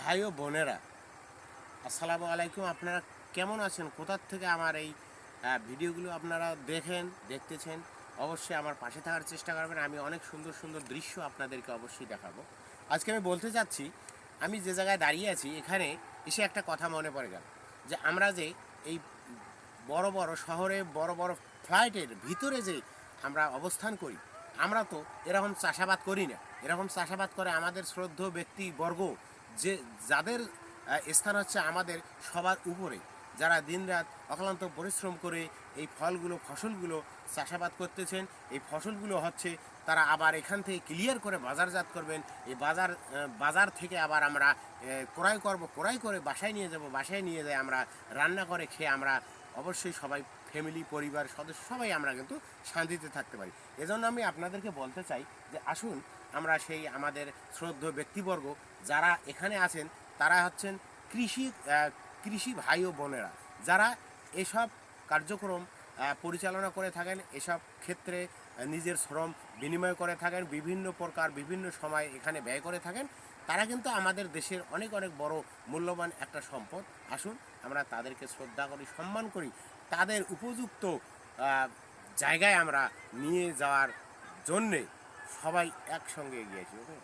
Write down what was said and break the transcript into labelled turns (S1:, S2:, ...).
S1: ভাই ও বোনেরা, আসসালামু আলাইকুম। আপনারা কেমন আছেন? কোথার থেকে আমার এই ভিডিওগুলো আপনারা দেখতেছেন? অবশ্যই আমার পাশে থাকার চেষ্টা করবেন। আমি অনেক সুন্দর সুন্দর দৃশ্য আপনাদেরকে অবশ্যই দেখাবো। আজকে আমি বলতে চাচ্ছি, আমি যে জায়গায় দাঁড়িয়ে আছি এখানে এসে একটা কথা মনে পড়ে গেল, যে আমরা যে এই বড় বড় শহরে বড় বড় ফ্লাইটের ভিতরে যে আমরা অবস্থান করি, আমরা তো এরকম চাষাবাদ করি না। এরকম চাষাবাদ করে আমাদের শ্রদ্ধেয় ব্যক্তিবর্গ, যে যাদের স্থান হচ্ছে আমাদের সবার উপরে, যারা দিনরাত অক্লান্ত পরিশ্রম করে এই ফসলগুলো চাষাবাদ করতেছেন। এই ফসলগুলো হচ্ছে তারা আবার এখান থেকে ক্লিয়ার করে বাজারজাত করবেন। এই বাজার থেকে আবার আমরা ক্রয় করে বাসায় নিয়ে যাব। বাসায় নিয়ে যাই আমরা রান্না করে খেয়ে আমরা অবশ্যই সবাই ফ্যামিলি পরিবার সদস্য সবাই আমরা কিন্তু শান্তিতে থাকতে পারি। এজন্য আমি আপনাদেরকে বলতে চাই যে আসুন আমরা সেই আমাদের শ্রদ্ধেয় ব্যক্তিবর্গ যারা এখানে আছেন, তারা হচ্ছেন কৃষি কৃষি ভাই ও বোনেরা, যারা এসব কার্যক্রম পরিচালনা করে থাকেন, এসব ক্ষেত্রে নিজের শ্রম বিনিময় করে থাকেন, বিভিন্ন প্রকার বিভিন্ন সময় এখানে ব্যয় করে থাকেন। তারা কিন্তু আমাদের দেশের অনেক অনেক বড় মূল্যবান একটা সম্পদ। আসুন আমরা তাদেরকে শ্রদ্ধা করি, সম্মান করি, তাদের উপযুক্ত জায়গায় আমরা নিয়ে যাওয়ার জন্যে সবাই একসঙ্গে এগিয়েছি। ওকে।